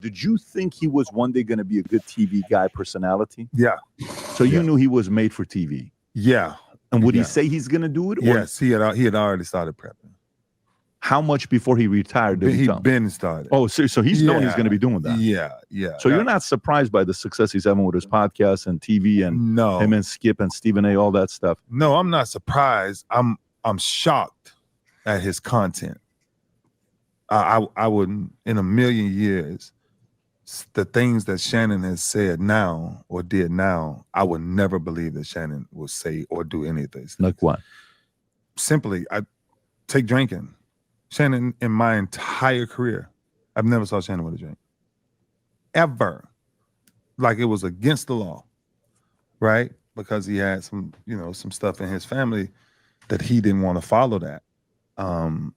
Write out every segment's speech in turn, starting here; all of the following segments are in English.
Did you think he was one day going to be a good TV guy personality? Yeah. So you knew he was made for TV. Yeah. And would he say he's going to do it? Yes, he had already started prepping. How much before he retired did he tell? Been started. Oh, so he's known he's going to be doing that. Yeah. So you're not surprised by the success he's having with his podcast and TV and him and Skip and Stephen A. all that stuff. No, I'm not surprised. I'm shocked at his content. I wouldn't in a million years. The things that Shannon has said now or did now, I would never believe that Shannon would say or do any of this. Like what? Simply, I take drinking. Shannon, in my entire career, I've never saw Shannon with a drink. Ever. Like it was against the law, right? Because he had some stuff in his family that he didn't want to follow that. And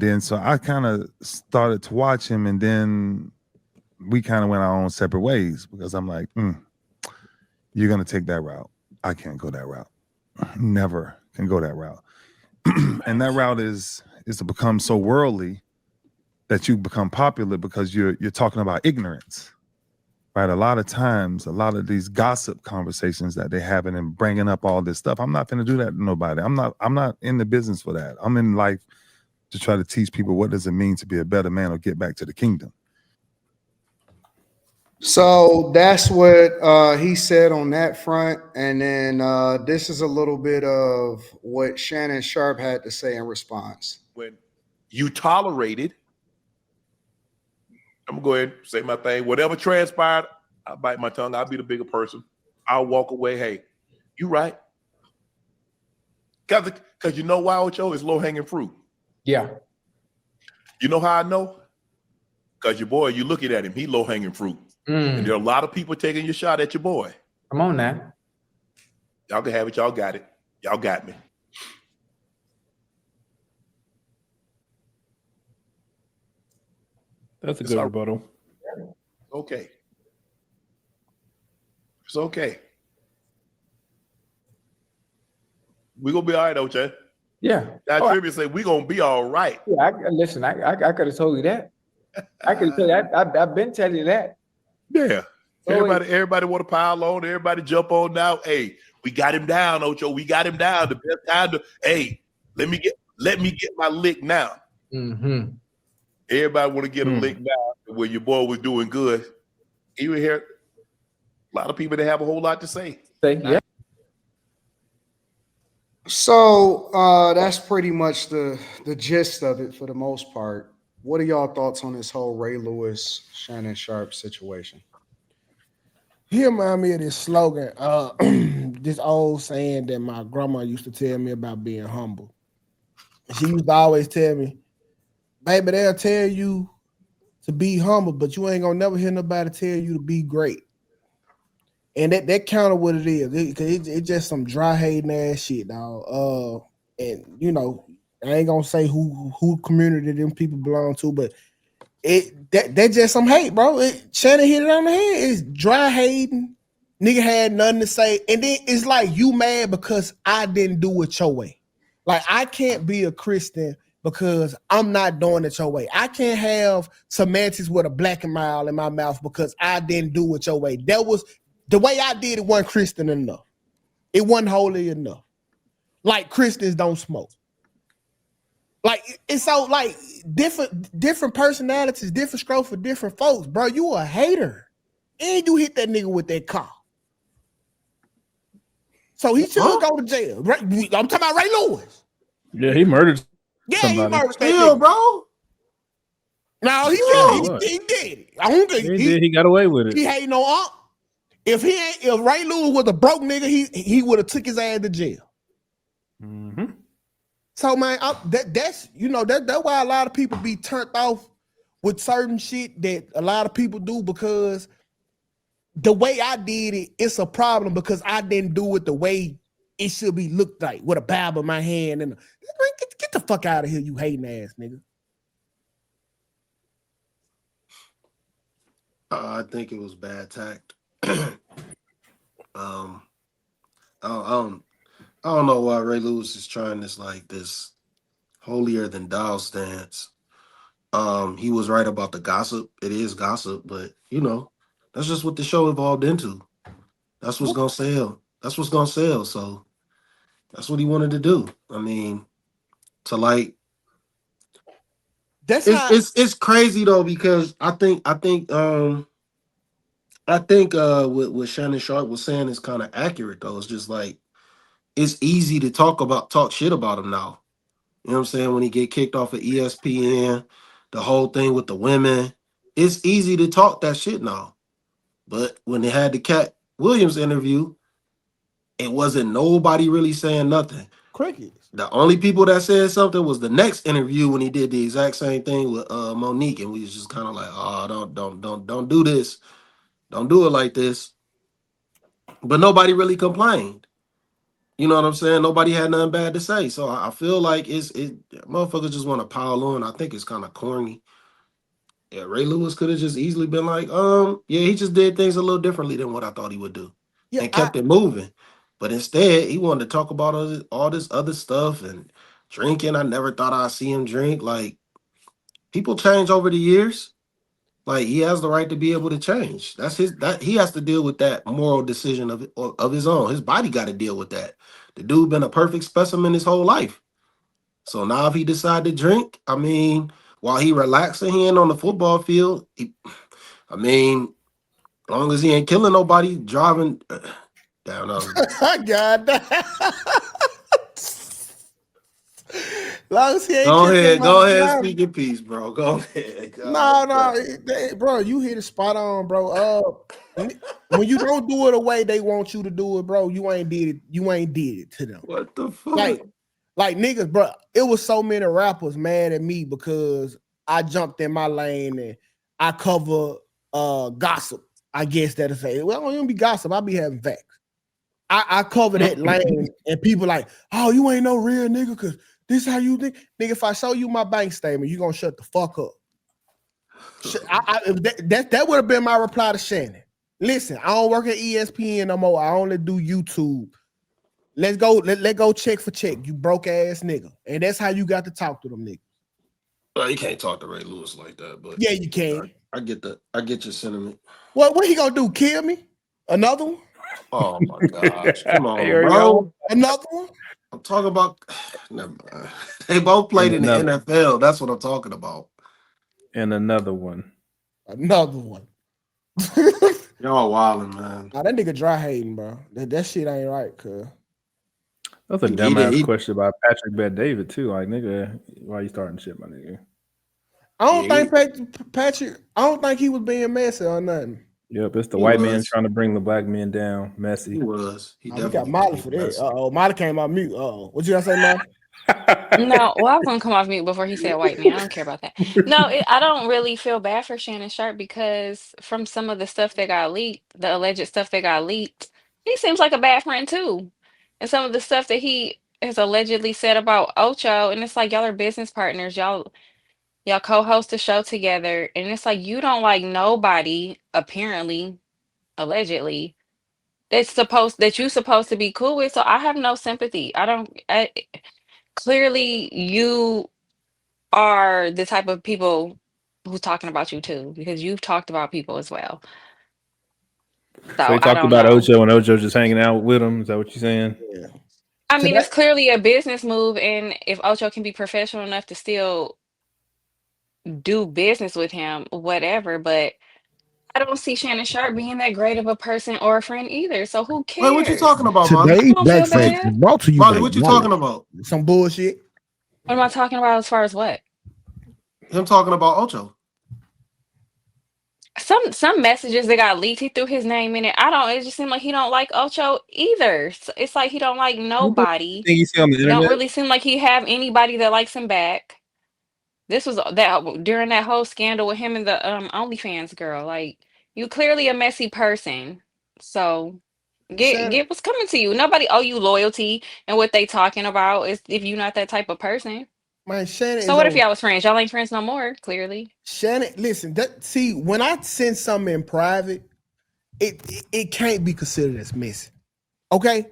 then so I kind of started to watch him, and then we kind of went our own separate ways because I'm like, you're going to take that route. I can't go that route. Never can go that route. And that route is to become so worldly that you become popular because you're talking about ignorance, right? A lot of times, a lot of these gossip conversations that they're having and bringing up all this stuff, I'm not going to do that to nobody. I'm not in the business for that. I'm in life to try to teach people what does it mean to be a better man or get back to the kingdom. So that's what he said on that front. And then this is a little bit of what Shannon Sharpe had to say in response. When you tolerated, I'm going to go ahead and say my thing. Whatever transpired, I bite my tongue. I'll be the bigger person. I'll walk away. Hey, you right. Because you know why, Ocho? It's low-hanging fruit. Yeah. You know how I know? Because your boy, you looking at him, he low-hanging fruit. And there are a lot of people taking your shot at your boy. Come on now. Y'all can have it. Y'all got it. Y'all got me. That's a good rebuttal. Okay. It's okay. We're going to be all right, OJ. Yeah. That tribute say we're going to be all right. Yeah, listen, I could have told you that. I could tell you that. I've been telling you that. Yeah. Everybody want to pile on. Everybody jump on now. Hey, we got him down, Ocho. We got him down. The best time to, hey, let me get my lick now. Mm-hmm. Everybody want to get a lick now where your boy was doing good. Even here, a lot of people that have a whole lot to say. Yeah. So that's pretty much the gist of it for the most part. What are y'all thoughts on this whole Ray Lewis, Shannon Sharpe situation? He remind me of this slogan, this old saying that my grandma used to tell me about being humble. She used to always tell me, baby, they'll tell you to be humble, but you ain't gonna never hear nobody tell you to be great. And that kind of what it is. It's just some dry hating ass shit, dog. And you know, I ain't gonna say who community them people belong to, but that just some hate, bro. Shannon hit it on the head. It's dry hating. Nigga had nothing to say, and then it's like you mad because I didn't do it your way. Like I can't be a Christian because I'm not doing it your way. I can't have semantics with a black and mild in my mouth because I didn't do it your way. That was the way I did it. Wasn't Christian enough. It wasn't holy enough. Like Christians don't smoke. Like it's so like different personalities, different strokes for different folks, bro. You a hater, and you hit that nigga with that car. So he should go to jail. I'm talking about Ray Lewis. Yeah, he murdered. Yeah, somebody. he murdered that Still, nigga. Bro. No, he did it. I don't think he got away with it. He hating on Unc. If Ray Lewis was a broke nigga, he would have took his ass to jail. Mm-hmm. So man, that's why a lot of people be turned off with certain shit that a lot of people do, because the way I did it, it's a problem because I didn't do it the way it should be looked like, with a Bible in my hand and get the fuck out of here, you hating ass nigga. I think it was bad tact. I don't know why Ray Lewis is trying this holier than thou stance. He was right about the gossip. It is gossip, but you know, that's just what the show evolved into. That's what's gonna sell. That's what's gonna sell. So that's what he wanted to do. I mean, to like That's it's how. it's crazy though, because I think what Shannon Sharpe was saying is kind of accurate though. It's just like it's easy to talk shit about him now. You know what I'm saying? When he get kicked off of ESPN, the whole thing with the women, it's easy to talk that shit now. But when they had the Cat Williams interview, it wasn't nobody really saying nothing. Crickets. The only people that said something was the next interview when he did the exact same thing with Monique, and we was just kind of like, oh, don't do this, don't do it like this. But nobody really complained. You know what I'm saying? Nobody had nothing bad to say. So I feel like motherfuckers just want to pile on. I think it's kind of corny. Yeah, Ray Lewis could have just easily been like, yeah, he just did things a little differently than what I thought he would do, Yeah, and kept it moving. But instead, he wanted to talk about all this other stuff and drinking. I never thought I'd see him drink. Like, people change over the years. Like, he has the right to be able to change. That he has to deal with that moral decision of his own. His body got to deal with that. The dude been a perfect specimen his whole life. So now if he decide to drink, I mean, while he relaxing, he ain't on the football field. I mean, as long as he ain't killing nobody, driving down. God damn. Long as he ain't Go killed ahead, nobody. speak your piece, bro. Go ahead. No, bro, you hit it spot on, bro. When you don't do it the way they want you to do it, bro, you ain't did it. You ain't did it to them. What the fuck? Like niggas, bro. It was so many rappers mad at me because I jumped in my lane and I cover gossip. I guess that'll say, well, I don't even be gossip. I be having facts. I cover that lane, and people like, oh, you ain't no real nigga, because this how you think. Nigga, if I show you my bank statement, you gonna shut the fuck up. That would have been my reply to Shannon. Listen, I don't work at ESPN no more. I only do YouTube. Let's go check for check, you broke ass nigga. And that's how you got to talk to them niggas. Well, you can't talk to Ray Lewis like that, but yeah, you can. I get your sentiment. What he gonna do? Kill me? Another one? Oh my gosh. Come on, Here we bro. go. Another one? I'm talking about never mind. They both played in the NFL. That's what I'm talking about. And another one. Another one. Y'all wildin', man. Nah, that nigga dry hating, bro. That shit ain't right, cuz. That's a dumbass question about Patrick Bet-David too. Like, nigga, why you starting shit, my nigga? I don't think Patrick. I don't think he was being messy or nothing. Yep, it's the white man trying to bring the black men down. Messy. He was. He definitely got Molly for that. Molly came out mute. What you gotta say, Molly? No, well, I was gonna come off mute before he said white man. I don't care about that. No, I don't really feel bad for Shannon Sharpe because from some of the stuff that got leaked, the alleged stuff that got leaked, he seems like a bad friend too. And some of the stuff that he has allegedly said about Ocho, and it's like y'all are business partners. Y'all co-host a show together, and it's like you don't like nobody, apparently, allegedly, that you supposed to be cool with. So I have no sympathy. Clearly you are the type of people who's talking about you too, because you've talked about people as well. So So he I talked don't about know. Ocho and Ocho just hanging out with him. Is that what you're saying? Yeah. I mean, it's clearly a business move, and if Ocho can be professional enough to still do business with him, whatever, but I don't see Shannon Sharpe being that great of a person or a friend either. So who Wait, what you cares? talking about, Molly? Today's I don't Black feel Facts bad. is brought to you Molly, by what you Molly. talking about? Some bullshit. What am I talking about as far as what? Him talking about Ocho. Some messages that got leaked, he threw his name in it. It just seemed like he don't like Ocho either. It's like he don't like nobody. Thing you see on the It don't internet? really seem like he have anybody that likes him back. This was that during that whole scandal with him and the OnlyFans girl. Like, you clearly a messy person. So get what's coming to you. Nobody owe you loyalty, and what they talking about is if you're not that type of person. Man, Shannon So is what if on. y'all was friends? Y'all ain't friends no more, clearly. Shannon, listen. When I send something in private, it can't be considered as messy. Okay,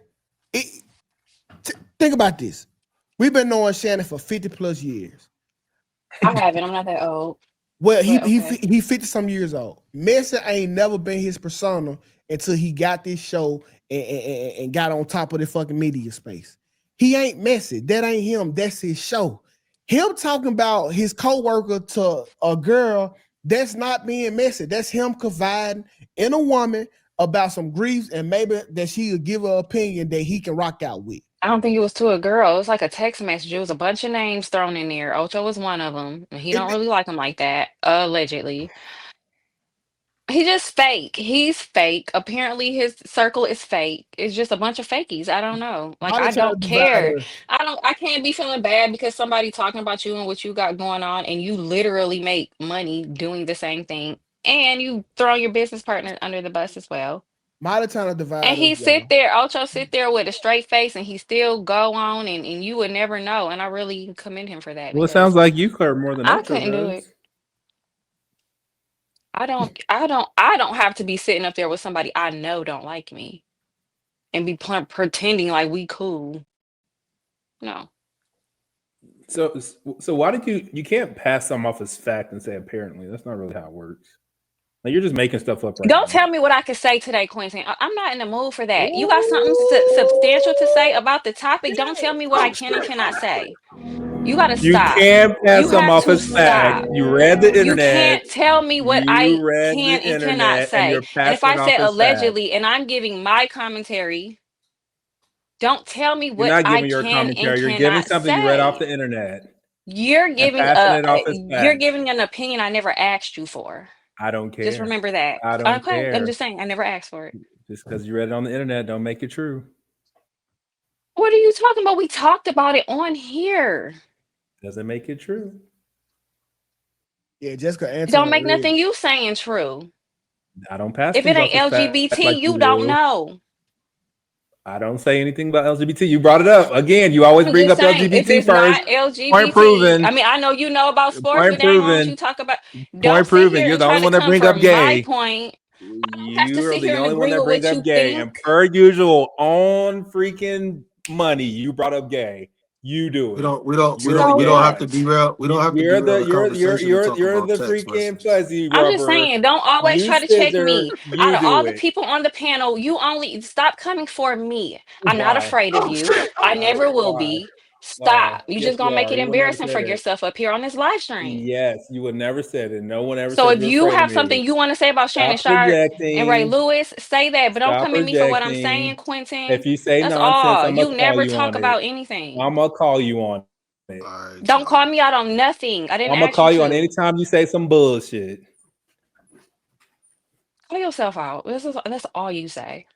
think about this. We've been knowing Shannon for 50 plus years. I haven't. I'm not that old. Well, he But okay. he 50 some years old. Messi ain't never been his persona until he got this show and got on top of the fucking media space. He ain't Messi. That ain't him. That's his show. Him talking about his coworker to a girl, that's not being Messi. That's him confiding in a woman about some griefs and maybe that she would give her opinion that he can rock out with. I don't think it was to a girl. It was like a text message. It was a bunch of names thrown in there. Ocho was one of them. And he don't really like him like that, allegedly. He just fake. He's fake. Apparently his circle is fake. It's just a bunch of fakies. I don't know. Like, Molly I trying to don't divide care. us. I can't be feeling bad because somebody talking about you and what you got going on and you literally make money doing the same thing. And you throw your business partner under the bus as well. Molly trying to divide And us, he y'all. Ocho sit there with a straight face and he still go on and you would never know. And I really commend him for that Well, it because sounds like you clear more than I Ocho couldn't do it. does. I don't have to be sitting up there with somebody I know don't like me and be pretending like we cool. No. So why did you can't pass some off as fact and say apparently? That's not really how it works. Like, you're just making stuff up right Don't now. tell me what I can say today, Quentin. I'm not in the mood for that. You got something substantial to say about the topic? Don't tell me what I can and cannot say. You got to You stop. can't pass You them have off to as fact. stop. You read the You internet. can't tell me what I You read can the and cannot internet, and say. you're And if passing I it off said as fact. allegedly and I'm giving my commentary, don't tell me You're what not I giving your can and commentary. You're giving cannot something you read off say. the internet You're and giving passing it off as you're fact. giving an opinion I never asked you for. I don't care. Just remember that. I don't Okay, care. I'm just saying I never asked for it. Just because you read it on the internet don't make it true. What are you talking about? We talked about it on here. Doesn't make it true. Yeah, Jessica It Anton don't make read. nothing you saying true. I don't pass If it things off ain't as fact LGBT, like you don't do. know. I don't say anything about LGBT. You brought it up again. You always I'm bring just up saying, if LGBT it's first. not LGBT, Point proven. I mean, I know you know about sports, Point but dang, why don't proven. you talk about? Point Don't sit proven. here You're and the try only to one that come bring for up my gay. point. I don't have to You are sit the here and only one agree that with brings what up you gay. And think. per usual, on freaking money, you brought up gay. You do it. We don't You're the gay have to one. derail. We don't have to You're derail the the conversation to talk you're about the text freaking messages. fuzzy I'm just rubber. saying, don't always You try to check scissor. me. You Out of do all the it. people on the panel, you only stop coming for me. I'm not Why? afraid of you. I never will Why? be. Why? Stop. You Yes, just you gonna make are. it You would never embarrassing say for that. yourself up here on this live stream. Yes, you would never said it. No one ever So said if you're you afraid of have me. something you want to say about Shannon Stop Sharpe and Ray projecting. Lewis, say that. But don't Stop come at me for what I'm projecting. saying, Quentin. If you say That's nonsense, all. I'm gonna You call never you talk on it. about anything. I'm gonna call you on it. All right, Don't call me out on nothing. I didn't I'm gonna ask you call you on to. anytime you say some bullshit. Call yourself out. That's all you say.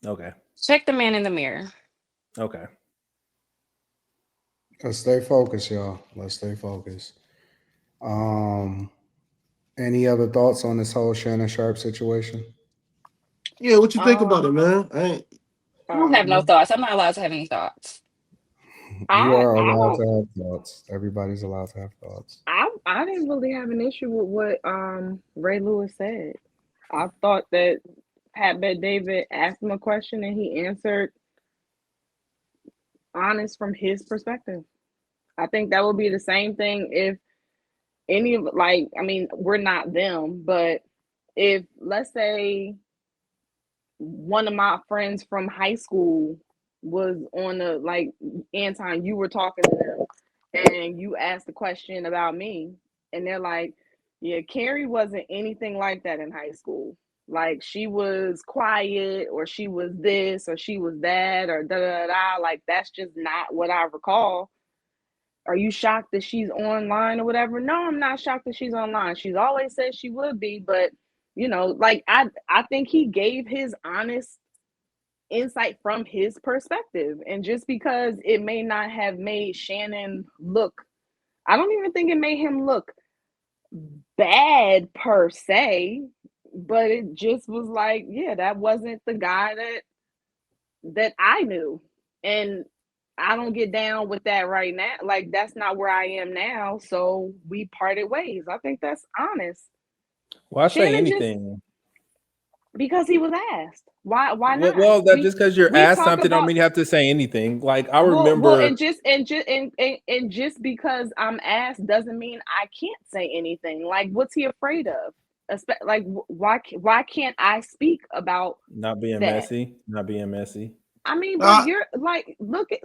Okay. Check the man in the mirror. Okay. Let's stay focused, y'all. Let's stay focused. Any other thoughts on this whole Shannon Sharpe situation? Yeah, what you think about it, man? I don't have no thoughts. I'm not allowed to have any thoughts. You I are I allowed don't to have thoughts. Everybody's allowed to have thoughts. I didn't really have an issue with what Ray Lewis said. I thought that Pat Bet David asked him a question and he answered honest from his perspective. I think that would be the same thing if any of like I mean, we're not them, but if let's say one of my friends from high school was on the like Anton, you were talking to them and you asked a question about me, and they're like, yeah, Carrie wasn't anything like that in high school. Like she was quiet, or she was this, or she was that, or da da da. Like that's just not what I recall. Are you shocked that she's online or whatever? No, I'm not shocked that she's online. She's always said she would be, but you know, like I think he gave his honest insight from his perspective. And just because it may not have made Shannon look, I don't even think it made him look bad per se, but it just was like, yeah, that wasn't the guy that I knew. And I don't get down with that right now. Like that's not where I am now. So we parted ways. I think that's honest. Well, I say Shannon just anything. Because he was asked. Why not? Well, that just because you're we asked talk something don't about mean you have to say anything. Like I well, remember, and just because I'm asked doesn't mean I can't say anything. Like, what's he afraid of? Like, why can't I speak about not being that? messy. I mean, but you're like, look at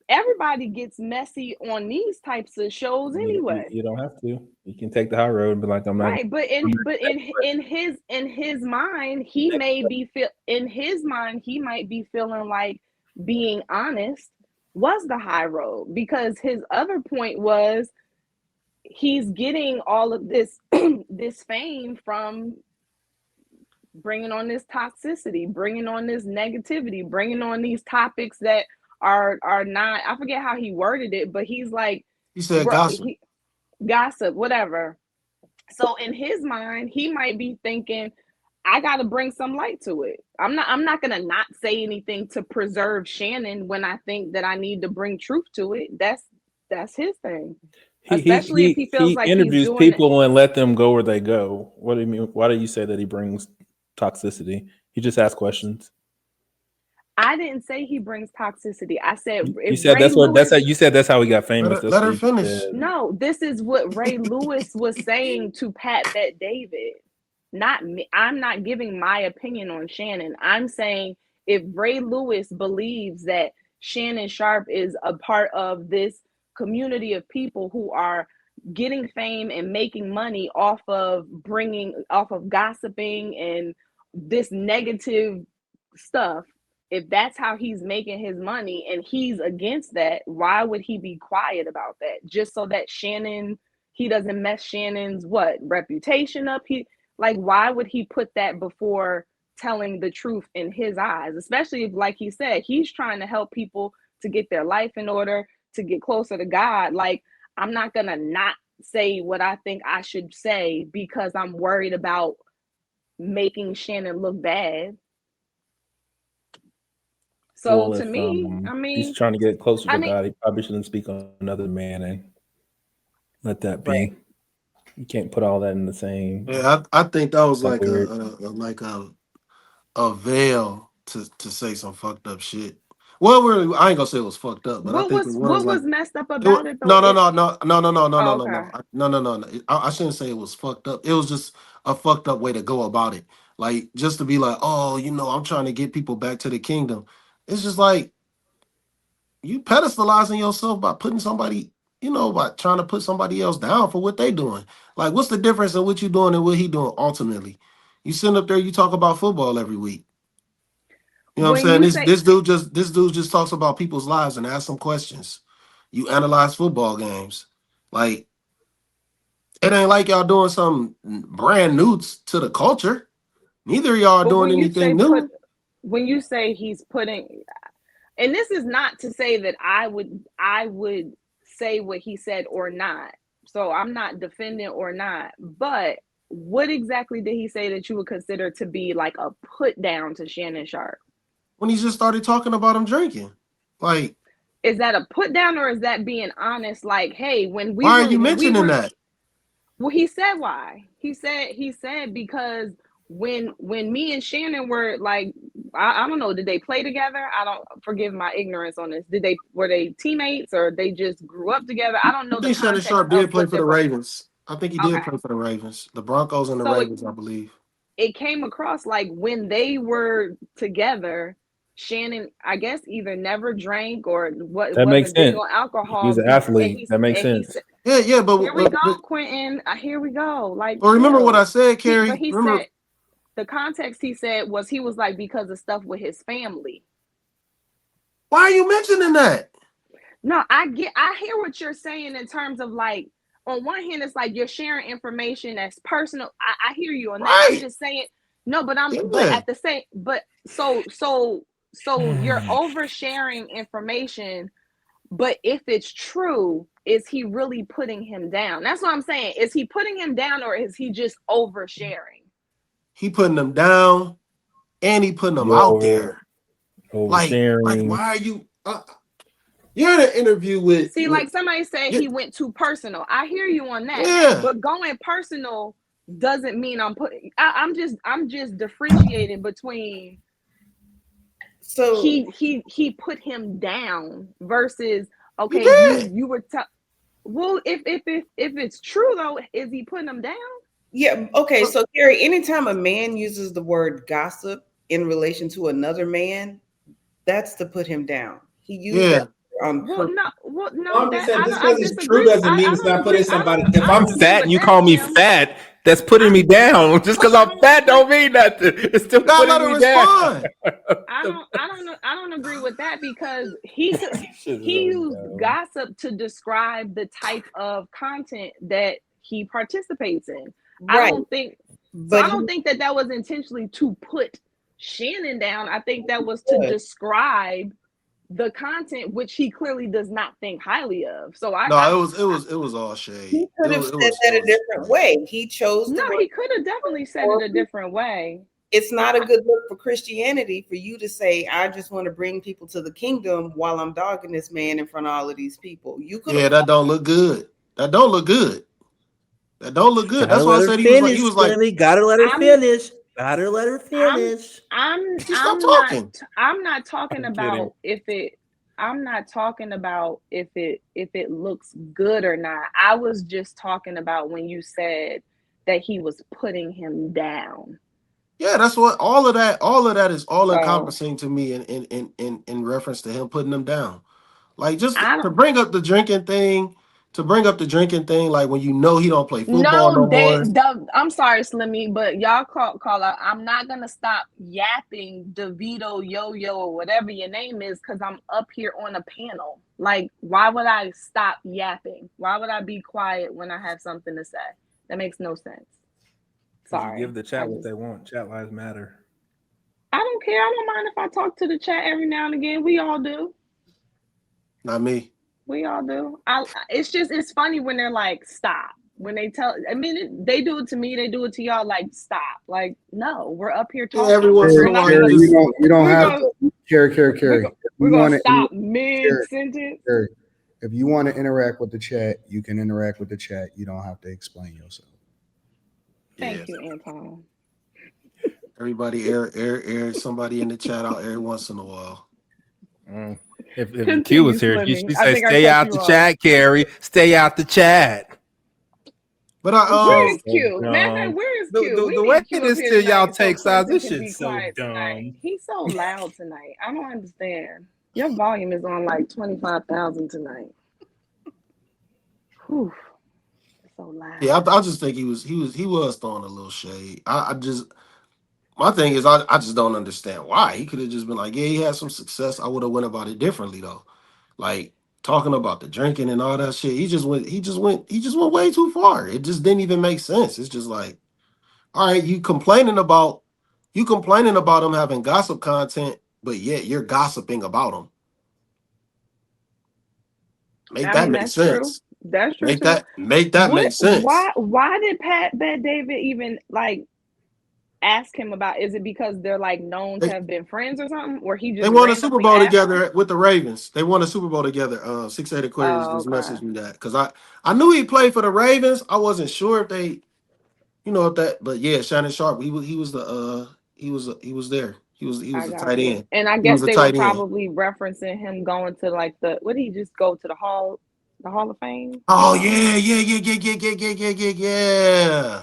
everybody gets messy on these types of shows anyway. You don't have to. You can take the high road and be like, I'm not. Right, but in his mind, he may be he might be feeling like being honest was the high road, because his other point was he's getting all of this this fame from bringing on this toxicity, bringing on this negativity, bringing on these topics that are not, I forget how he worded it, but he's like, He said gossip. Gossip, whatever. So in his mind, he might be thinking, I got to bring some light to it. I'm not going to not say anything to preserve Shannon when I think that I need to bring truth to it. That's his thing. Especially if he feels like interviews he's doing people and let them go where they go. What do you mean? Why do you say that he brings toxicity? He just asks questions. I didn't say he brings toxicity. I said you said that's how he got famous. Let her finish. No, this is what Ray Lewis was saying to Pat Bet David. Not me. I'm not giving my opinion on Shannon. I'm saying if Ray Lewis believes that Shannon Sharpe is a part of this community of people who are getting fame and making money off of gossiping and this negative stuff, if that's how he's making his money and he's against that, why would he be quiet about that? Just so that he doesn't mess Shannon's reputation up? Why would he put that before telling the truth in his eyes? Especially if, like he said, he's trying to help people to get their life in order, to get closer to God. Like, I'm not gonna not say what I think I should say because I'm worried about making Shannon look bad. So to me, I mean, he's trying to get closer to God. He probably shouldn't speak on another man and let that be. Right. You can't put all that in the same. Yeah, I think that was like a veil to say some fucked up shit. Well, I ain't gonna say it was fucked up, but I think what was messed up about it though? No. I shouldn't say it was fucked up. It was just a fucked up way to go about it. Like, just to be like, oh, I'm trying to get people back to the kingdom. It's just like you pedestalizing yourself by putting somebody, by trying to put somebody else down for what they doing. Like, what's the difference in what you doing and what he doing ultimately? You sit up there, you talk about football every week. You know what I'm saying? This dude just talks about people's lives and asks some questions. You analyze football games. Like, it ain't like y'all doing something brand new to the culture. Neither of y'all are doing anything new. When you say he's putting, and this is not to say that I would say what he said or not. So I'm not defending or not. But what exactly did he say that you would consider to be like a put down to Shannon Sharpe? When he just started talking about him drinking. Like, is that a put down or is that being honest? Like, hey, why are you mentioning that? Well, he said why. He said because when me and Shannon were like, I don't know, did they play together? I don't, forgive my ignorance on this. Were they teammates or they just grew up together? I don't know. I think Shannon Sharpe did play for the Ravens. I think he did play for the Ravens, the Broncos and the Ravens, I believe. It came across like when they were together, Shannon, I guess, either never drank or that makes sense. On alcohol. He's an athlete. That makes sense. Yeah, but here we go, Quentin. Here we go. Like, well, remember what I said, Carrie. But he said the context. He said was like because of stuff with his family. Why are you mentioning that? No, I hear what you're saying in terms of like, on one hand, it's like you're sharing information that's personal. I hear you on that. I'm just saying no, but but at the same, but so you're oversharing information, but if it's true, is he really putting him down? That's what I'm saying. Is he putting him down or is he just oversharing? He putting them down and he putting them out there. Oversharing. Like why are you you're in an interview with like somebody said he went too personal. I hear you on that. Yeah. But going personal doesn't mean I'm just differentiating between So he put him down versus okay, did. you were well, if it's true though, is he putting him down? yeah, okay. So Carrie, anytime a man uses the word gossip in relation to another man, that's to put him down. He used that on purpose. I'm just saying, just I because it's true disagree. doesn't mean I it's don't not agree. putting somebody. I If I'm don't agree fat with and you that, call me Tim. fat, that's putting me down. Just because I'm fat don't mean nothing. It's still Gotta let putting her me down. respond. I don't agree with that because he used gossip to describe the type of content that he participates in. Right. I don't think that was intentionally to put Shannon down. I think that was to describe the content which he clearly does not think highly of. So it was all shade. He could have said that a different way. He chose to. He could have definitely said it a different way. It's not a good look for Christianity for you to say, I just want to bring people to the kingdom while I'm dogging this man in front of all of these people. You could that don't look good. That don't look good. That don't look good. That's why I said he was like, gotta let her finish. Gotta let her finish. I'm not talking about if it looks good or not. I was just talking about when you said that he was putting him down. Yeah, that's what all of that is all encompassing to me in reference to him putting them down. Like just to bring up the drinking thing, like when you know he don't play football no more. I'm sorry, Slimmy, but y'all call out. I'm not gonna stop yapping DeVito, Yo-Yo, or whatever your name is, because I'm up here on a panel. Like, why would I stop yapping? Why would I be quiet when I have something to say? That makes no sense. Sorry. You give the chat what they want. Chat lives matter. I don't care. I don't mind if I talk to the chat every now and again. We all do. Not me. We all do. It's funny when they're like, stop. When they they do it to me, they do it to y'all, like, stop. Like, no, we're up here talking. Every once in a while, you don't have to. Carrie. We're going to stop mid-sentence. If you want to interact with the chat, you can interact with the chat. You don't have to explain yourself. Thank you, Anton. Everybody air somebody in the chat out every once in a while. If Q was here, she say, stay out the chat, Carrie. Stay out the chat. But where is Q? Man, where is Q? The way this till y'all take sides, this shit's so dumb. He's so loud tonight. I don't understand. Your volume is on like 25,000 tonight. Whew. So loud. Yeah, I just think he was throwing a little shade. My thing is I just don't understand why. He could have just been like, yeah, he had some success. I would have went about it differently though. Like talking about the drinking and all that shit. He just went way too far. It just didn't even make sense. It's just like, all right, you complaining about him having gossip content, but yet you're gossiping about him. Make that make sense. True. That's true. Make that make sense. Why did Bet David even like ask him about? Is it because they're like known to have been friends or something? Or he just they won a Super Bowl together with the Ravens. They won a Super Bowl together. 6-8 Aquarius just messaged me that because I knew he played for the Ravens. I wasn't sure if they, but yeah, Shannon Sharpe. He was there. He was a tight end. And I guess they were probably referencing him going to like what did he just go to the Hall of Fame? Oh yeah.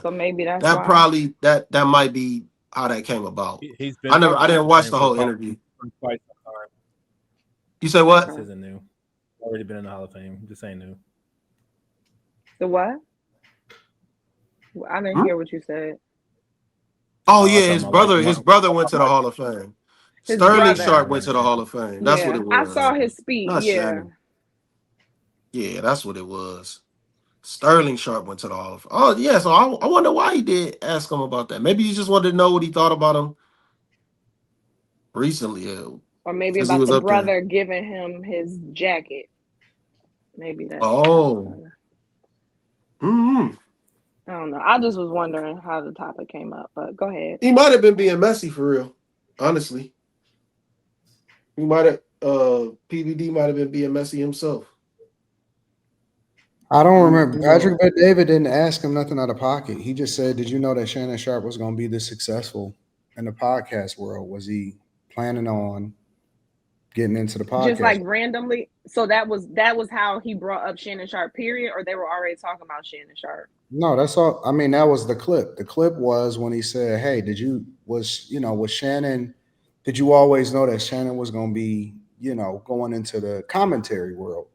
So maybe that's that probably that might be how that came about. I didn't watch the whole interview. You say what? This isn't new. Already been in the Hall of Fame. Just ain't new. The what? I didn't hear what you said. Oh yeah, his brother went to the Hall of Fame. Sterling Sharpe went to the Hall of Fame. That's what it was. I saw his speech. Yeah, that's what it was. Sterling Sharpe went to the Hall of Fame. Oh yeah, so I wonder why he did ask him about that. Maybe he just wanted to know what he thought about him recently. Or maybe about the brother giving him his jacket. Maybe that's I don't know. I just was wondering how the topic came up, but go ahead. He might have been being messy for real, honestly. He might have PVD might have been being messy himself. I don't remember. Patrick Bet David didn't ask him nothing out of pocket. He just said, "Did you know that Shannon Sharpe was going to be this successful in the podcast world? Was he planning on getting into the podcast?" Just like randomly. So that was how he brought up Shannon Sharpe, period, or they were already talking about Shannon Sharpe. No, that's all. I mean, that was the clip. The clip was when he said, "Hey, was Shannon? Did you always know that Shannon was going to be, going into the commentary world?"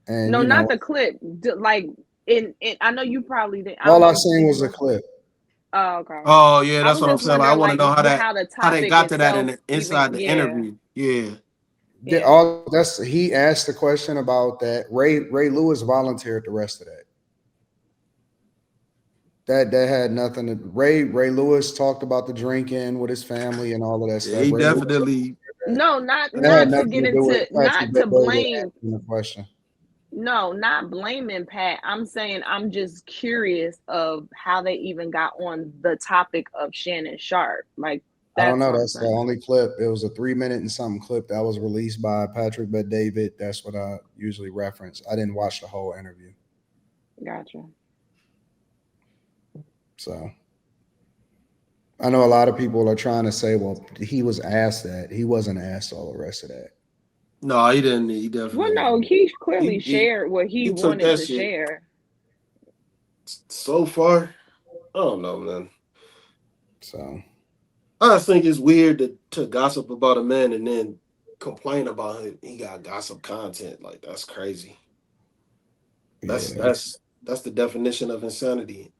And No, not the clip. Like in I know you probably didn't. all I seen was a clip. Oh, okay. Oh yeah, that's I'm what I'm just saying. I wondering, want to know how the how they topic got to that itself inside the yeah. interview. Yeah. He asked the question about that. Ray Lewis volunteered the rest of that. That had nothing to Ray Lewis talked about the drinking with his family and all of that stuff. He Ray definitely No, not had to nothing get to do with into, not to blame. the question. No, not blaming Pat. I'm saying I'm just curious of how they even got on the topic of Shannon Sharpe. Like, I don't know. what I'm That's the saying. only clip. It was a 3-minute and something clip that was released by Patrick Bet David. That's what I usually reference. I didn't watch the whole interview. Gotcha. So I know a lot of people are trying to say, well, he was asked that. He wasn't asked all the rest of that. No, he didn't. He definitely. Well, no, he clearly He shared what he took wanted that to shit. share. So far, I don't know, man. So I just think it's weird to gossip about a man and then complain about him. He got gossip content. Like, that's crazy. That's the definition of insanity.